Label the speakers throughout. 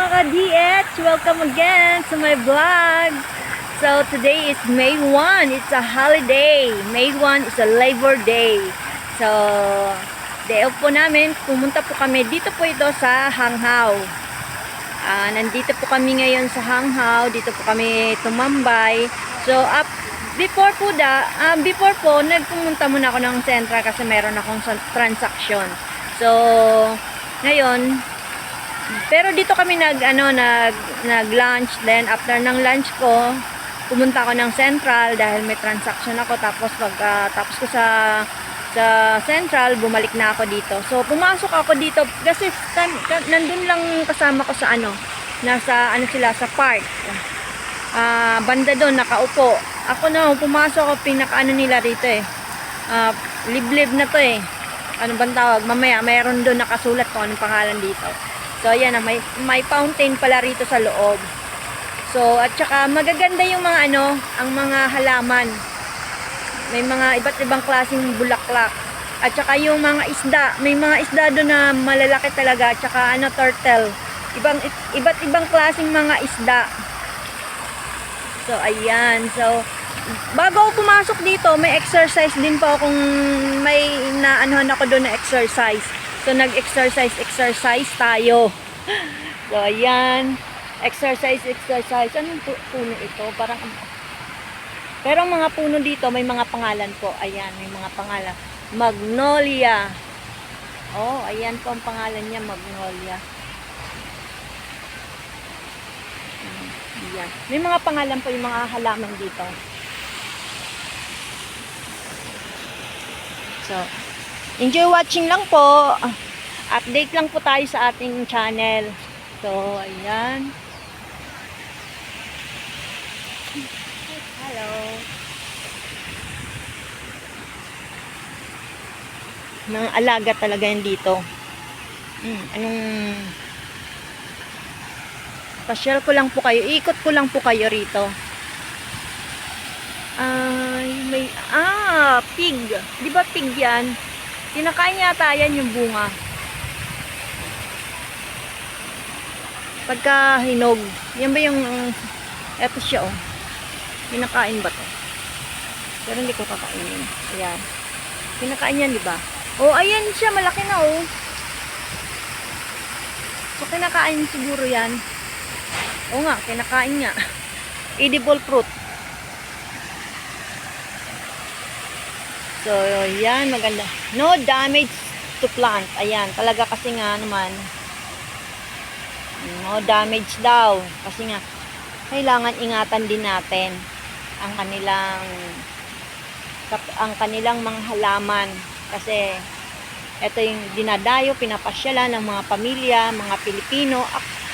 Speaker 1: mga ka-DH! Welcome again to my vlog! So today is May 1. It's a holiday. May 1 is a Labor Day. So, day off po namin. Pumunta po kami. Dito po ito sa Hanghaw. Nandito po kami ngayon sa Hanghaw. Dito po kami tumambay. So, before po, nagpumunta muna ako ng Centra kasi meron akong transaction. So, ngayon, pero dito kami nag-lunch. Then, after ng lunch ko, pumunta ako ng Central dahil may transaction ako. Tapos, tapos ko sa Central, bumalik na ako dito. So, pumasok ako dito kasi nandun lang kasama ko sa nasa sa park. Banda doon, nakaupo. Ako pumasok ako, nila rito liblib na to ano bang tawag? Mamaya, mayroon doon nakasulat kung anong pangalan dito. So, ayan may fountain pala rito sa loob. So, at saka magaganda yung mga ang mga halaman. May mga iba't ibang klaseng bulaklak. At saka yung mga isda, may mga isda doon na malalaki talaga. At saka turtle. Iba't ibang klaseng mga isda. So, ayan. So, bago ako pumasok dito, may exercise din po akong may naanuhan ako doon na exercise. So, nag-exercise tayo. So, ayan. Exercise. Anong puno ito? Pero mga puno dito, may mga pangalan po. Ayan, may mga pangalan. Magnolia. Oh, ayan po ang pangalan niya, Magnolia. Ayan. May mga pangalan po yung mga halaman dito. So, enjoy watching lang po. Update lang po tayo sa ating channel. So, ayan. Hello. Mga alaga talaga yan dito. Pasyal ko lang po kayo. Ikot ko lang po kayo rito. May pig. Di ba pig yan? Kinakain yata yan yung bunga. Pagka hinog. Yan ba yung eto siya kinakain ba to? Pero hindi ko kakainin. Ayan. Kinakain yan, di ba? Ayan siya. Malaki na So, kinakain siguro yan. Nga, kinakain nga. Edible fruit. So, yan, maganda. No damage to plant. Ayan, talaga kasi nga naman, no damage daw. Kasi nga, kailangan ingatan din natin ang kanilang mga halaman. Kasi, ito yung dinadayo, pinapasyalan ng mga pamilya, mga Pilipino.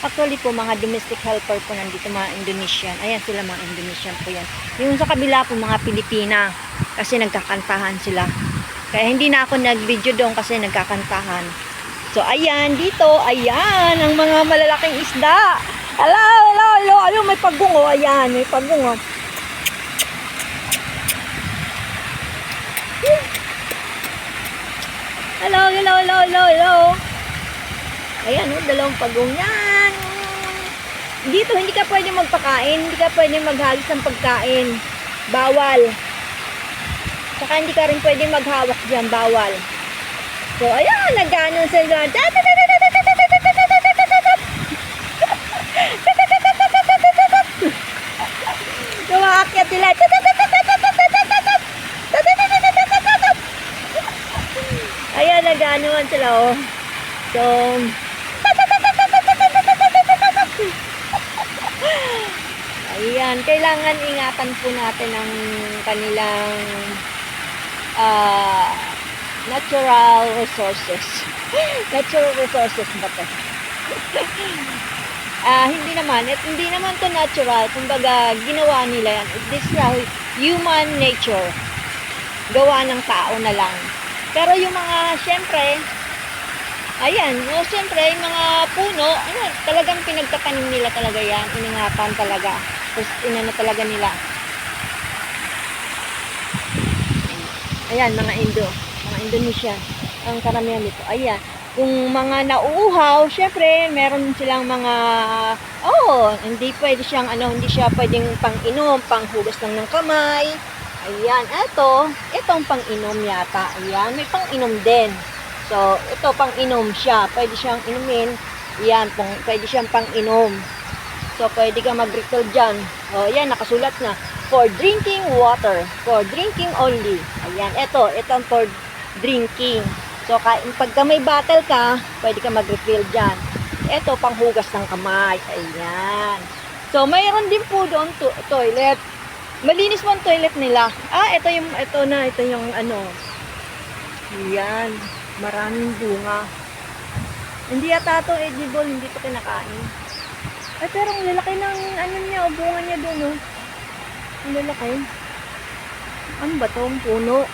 Speaker 1: Actually po, mga domestic helper po nandito, mga Indonesian. Ayan sila, mga Indonesian po yan. Yung sa kabila po, mga Pilipina. Kasi nagkakantahan sila. Kaya hindi na ako nag-video doon kasi nagkakantahan. So, ayan, dito, ayan, ang mga malalaking isda. Hello, may pagungo. Ayan, may pagungo. Hello. Ayan, dalawang pagong yan. Dito, hindi ka pwede magpakain. Hindi ka pwede maghalis ng pagkain. Bawal. Saka hindi ka rin pwede maghawak dyan. Bawal. So, ayan, nagganon sila. Lumaakyat sila. Ayan, nagganon sila, So, ayan, kailangan ingatan po natin ang kanilang natural resources. Natural resources ba ito? Hindi naman to natural. Kumbaga, ginawa nila yan. This is human nature. Gawa ng tao na lang. Pero yung mga, syempre, yung mga puno, talagang pinagtatanim nila talaga yan. Iningatan talaga. Tapos, talaga nila. Ayan, mga Indonesian. Ang karamihan dito. Ayan. kung mga nauuhaw, syempre, meron silang mga, hindi pwede siyang, hindi siya pwedeng pang-inom, panghugas lang ng kamay. Ayan, itong pang-inom yata. Ayan, may pang-inom din. So, ito pang-inom siya. Pwede siyang inumin. Ayan, pwede siyang pang-inom. So, pwede ka mag-refill dyan. O, ayan, nakasulat na. For drinking water. For drinking only. Ayan, itong for drinking. So, pagka may bottle ka, pwede ka mag-refill dyan. Ito, panghugas ng kamay. Ayan. So, mayroon din po doon toilet. Malinis mo ang toilet nila. Ito yung Ayan. Maraming bunga. Hindi yata ito edible, hindi ito kinakain. Pero ang lalaki ng niya, bunga niya doon, oh. Ang lalaki. Ano ba ito? Ang puno.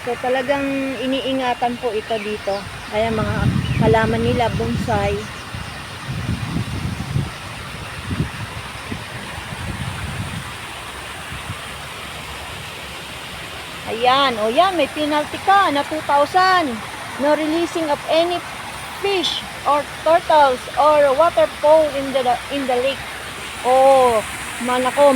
Speaker 1: So talagang iniingatan po ito dito. Kaya mga halaman nila bonsai. Ayan, yan, may penalty ka na 2,000. No releasing of any fish or turtles or water fowl in the lake. Manako,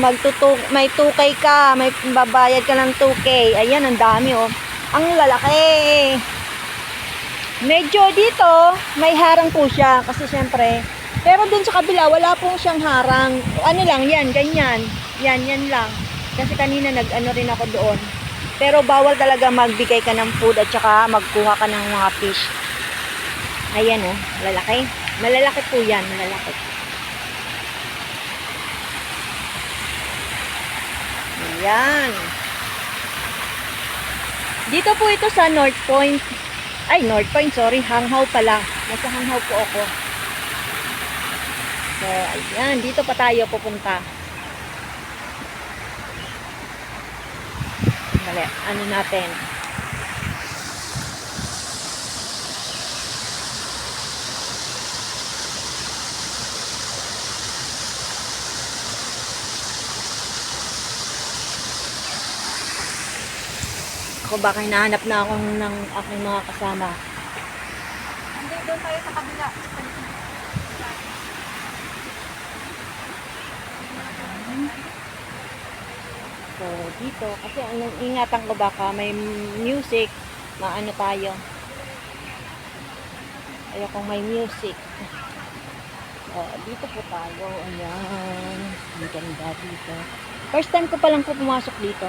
Speaker 1: may 2K ka, may babayad ka ng 2K. Ayan, ang dami, oh. Ang lalaki. Medyo dito, may harang po siya kasi syempre. Pero dun sa kabila, wala pong siyang harang. Lang yan, ganyan. Yan lang. Kasi kanina rin ako doon. Pero bawal talaga magbigay ka ng food at saka magkuha ka ng mga fish. Ayan, oh, lalaki. Malalaki po yan, malalaki. Ayan. Dito po ito sa North Point. Hanghaw pala. Nasa Hanghaw po ako. So, ayan. Dito pa tayo pupunta. Dali, natin. Ako baka hinahanap na ako ng aking mga kasama.
Speaker 2: Hindi, doon tayo sa kabila.
Speaker 1: So, dito, kasi ingatan ko baka may music, maano tayo. Ayokong may music. So, dito po tayo. Ayan. Ang ganda dito. First time ko palang po pumasok dito.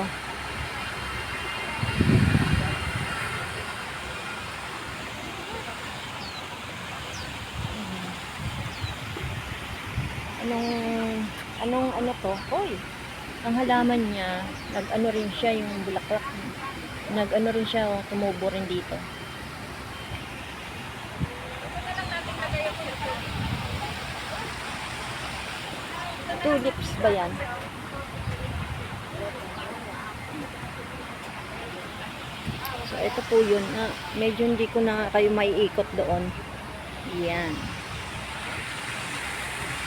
Speaker 1: Anong to? Oy, ang halaman niya, rin siya yung bulaklak. Rin siya, tumubo rin dito. Tulips ba yan? So, ito po yun. Medyo hindi ko na kayo maiikot doon. Yan.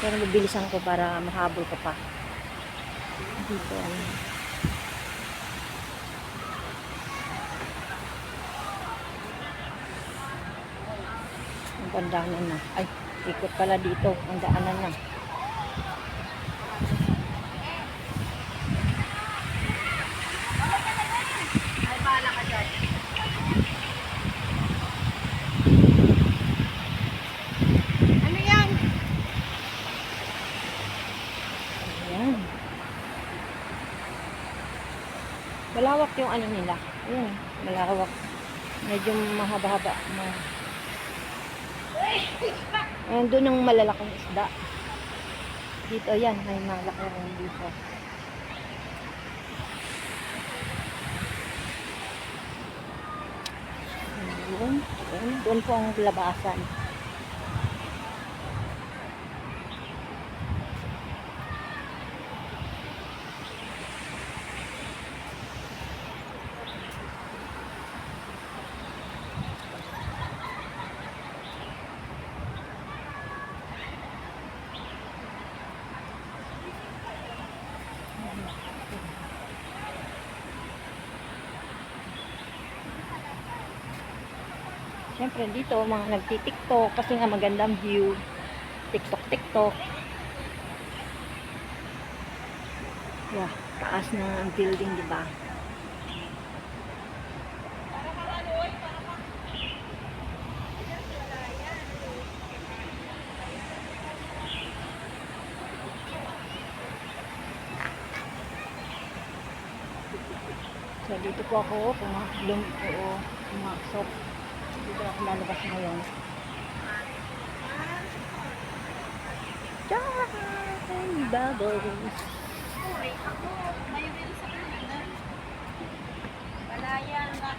Speaker 1: Pero mabilisan ko para mahabol ka pa. Dito. Ang pandanan na. Ay, ikot pala dito. Ang daanan na.
Speaker 2: Ay, bahala ka dyan. Ano yan?
Speaker 1: Ayan. Malawak yung nila. Ayan, malawak. Medyo mahaba-haba. Ayan, doon ang malalaking isda. Dito, ayan, may malaki rin dito. Doon po ang labasan. Siyempre dito, mga nagti-tiktok kasi nga magandang view. Tiktok. Yeah, taas ng building, di ba? So, dito po ako pumasok. Dito ako lalabas ngayon. Diyan! Bubbles!
Speaker 2: May rin sa kanan. Balaya, kaya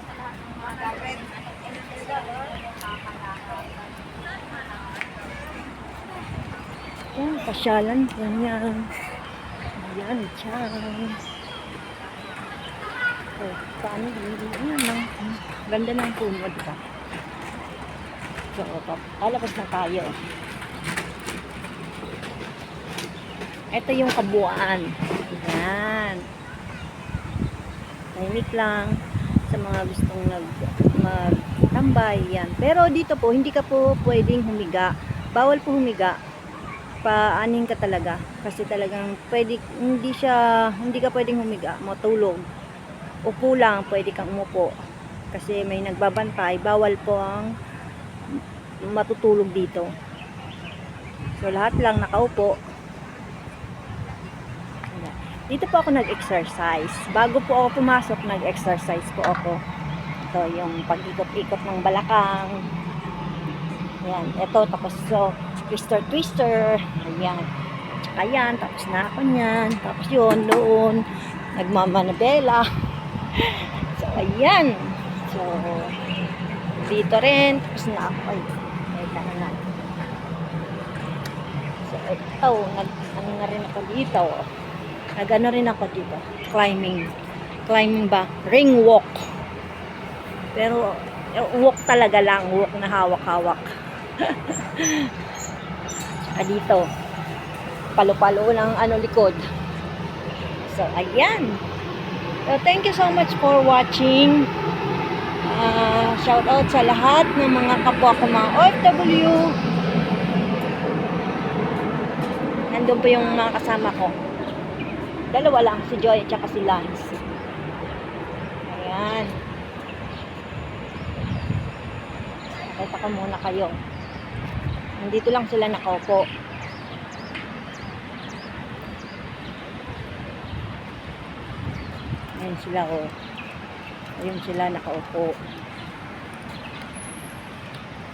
Speaker 2: sa lahat ng mga gawin.
Speaker 1: Yan, pasyalan po niyan. Ayan, dyan. Oh, paano yun? Ganda ng puno, diba? So, lalabas na tayo. Ito yung kabuuan. Ayan. Tahimik lang sa mga gustong magtambay. Yan. Pero dito po, hindi ka po pwedeng humiga. Bawal po humiga. Paanin ka talaga. Kasi talagang hindi ka pwedeng humiga. Matulog. Upo lang, pwede kang umupo. Kasi may nagbabantay. Bawal po ang matutulog dito. So, lahat lang nakaupo. Dito po ako nag-exercise. Bago po ako pumasok, nag-exercise po ako. Ito, yung pag-ikot-ikot ng balakang. Ayan, ito, tapos so, twister. Ayan. Tsaka yan, tapos na ako niyan. Tapos yun, doon, nagmamanabela. So, ayan. So, dito rin, tapos na ako. Ay, na. So, ito, ano na rin ako dito. Nag-ano rin ako dito. Climbing ba? Ring walk. Pero, walk talaga lang. Walk na hawak-hawak. Saka dito. Palo-palo ng likod. So, ayan. So, thank you so much for watching. Shout out sa lahat ng mga kapwa ko mga OFW. Nandun po yung mga kasama ko. Dalawa lang, si Joy at saka si Lance. Ayan. Nakita ko muna kayo. Nandito lang sila nakaupo. Ayan sila, oh. Ayun sila nakaupo.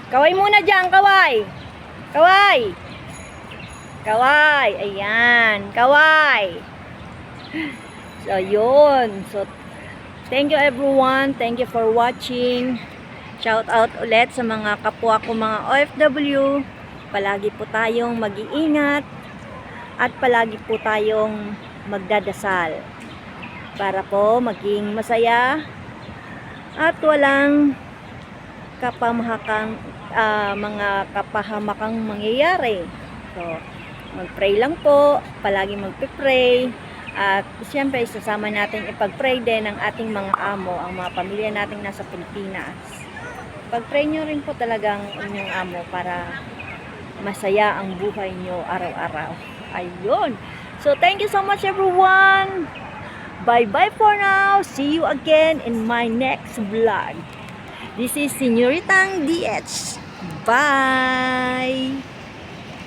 Speaker 1: Kaway muna dyan, kaway! Kaway! Kaway! Ayan, kaway! So, yun. So, thank you everyone. Thank you for watching. Shout out ulit sa mga kapwa ko mga OFW. Palagi po tayong mag-iingat at palagi po tayong magdadasal para po maging masaya at walang mga kapahamakang mangyayari. So, mag-pray lang po. Palagi magpe-pray. At siyempre, isasama natin ipag-pray din ang ating mga amo, ang mga pamilya nating nasa Pilipinas. Pag-pray nyo rin po talagang inyong amo para masaya ang buhay nyo araw-araw. Ayun. So, thank you so much everyone. Bye-bye for now. See you again in my next vlog. This is Senyoritang DH. Bye!